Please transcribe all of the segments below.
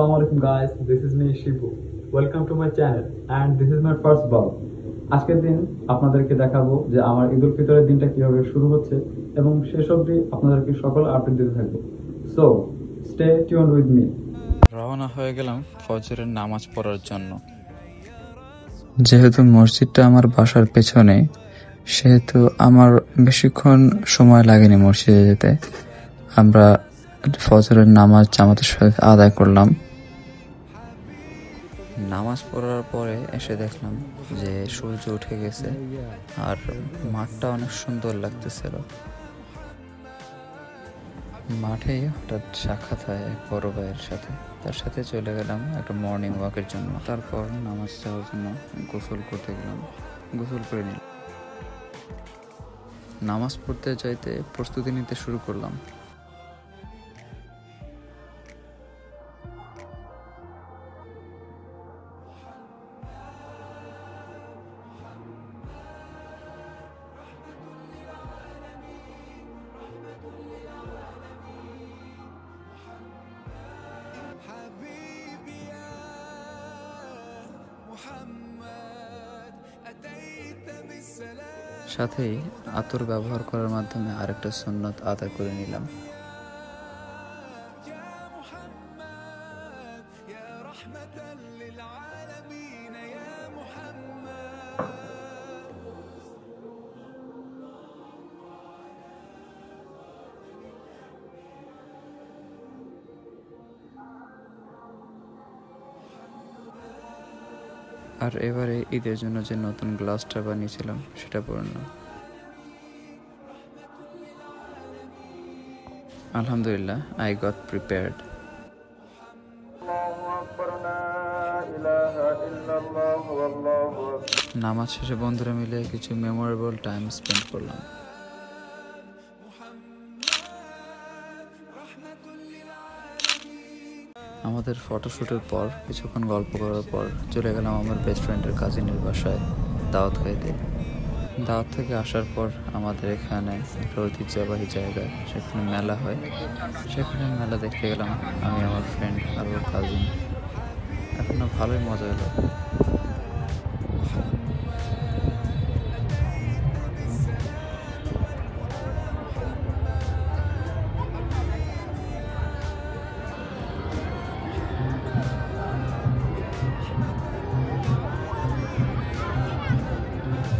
Assalamu alaikum guys, this is me Shibu. Welcome to my channel and this is my first vlog. আজকের দিন আপনাদেরকে দেখাবো যে আমার ঈদ উল ফিতরের দিনটা কিভাবে শুরু হচ্ছে এবং শেষ অবধি আপনাদেরকে সকল আপডেট দিতে থাকবো। So stay tuned with me. রওনা হয়ে গেলাম ফজরের নামাজ পড়ার জন্য। যেহেতু মসজিদটা আমার বাসার পেছনে, সেহেতু আমার বেশিক্ষণ সময় লাগেনি মসজিদে যেতে। আমরা ফজরের নামাজ জামাতের সাথে আদায় করলাম। নামাজ পড়ার পরে এসে দেখলাম যে সূর্য উঠে গেছে আর মাঠটা অনেক সুন্দর লাগতেছিল। মাঠে হঠাৎ সাক্ষাৎ হয় এক বড় ভাইয়ের সাথে, তার সাথে চলে গেলাম একটা মর্নিং ওয়াকের জন্য। তারপর নামাজ যাওয়ার জন্য গোসল করতে গেলাম, গোসল করে নিলাম। নামাজ পড়তে যাইতে প্রস্তুতি নিতে শুরু করলাম। সাথেই আতর ব্যবহার করার মাধ্যমে আরেকটা সুন্নত আদায় করে নিলাম। আর এবারে ঈদের জন্য যে নতুন গ্লাসটা বানিয়েছিলাম সেটা পরলাম। আলহামদুলিল্লাহ, আই গট প্রিপেয়ার্ড। নামাজ শেষে বন্ধুরা মিলে কিছু মেমোরেবল টাইম স্পেন্ড করলাম। আমাদের ফটোশ্যুটের পর কিছুক্ষণ গল্প করার পর চলে গেলাম আমার বেস্ট ফ্রেন্ডের কাজিনের বাসায় দাওয়াত খাইতে। দাওয়াত থেকে আসার পর আমাদের এখানে একটা ঐতিহ্যবাহী জায়গায় সেখানে মেলা হয়, সেখানে মেলা দেখতে গেলাম আমি, আমার ফ্রেন্ড আর ওর কাজিন। এখনো ভালোই মজা এলো।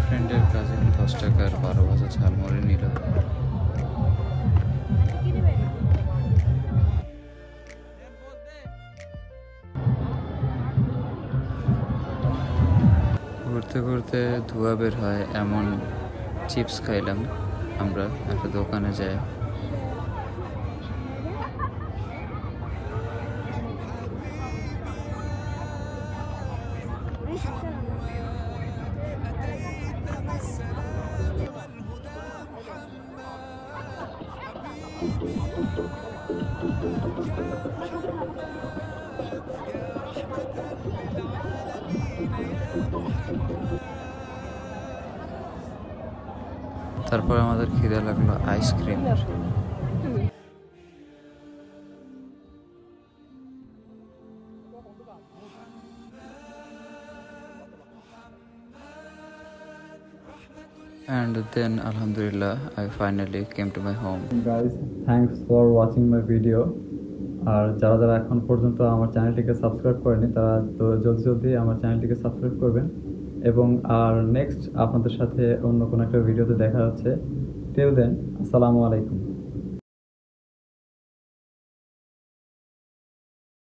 ফ্রেন্ডের কাজিন 10 টাকার 12 ভাজা ঝালমুড়ি নিল। ঘুরতে ঘুরতে ধোঁয়া বের হয় এমন চিপস খাইলাম আমরা একটা দোকানে যাই। তারপর আমাদের খিদে লাগলো আইসক্রিমের। And then Alhamdulillah, I finally came to my home. Guys, thanks for watching my video. আর যারা যারা এখন পর্যন্ত আমার চ্যানেলটিকে সাবস্ক্রাইব করেনি তারা তো জলদি জলদি আমার চ্যানেলটিকে সাবস্ক্রাইব করবেন এবং আর নেক্সট আপনাদের সাথে অন্য কোনো একটা ভিডিওতে দেখা হচ্ছে। টিল দেন, আসসালামু আলাইকুম।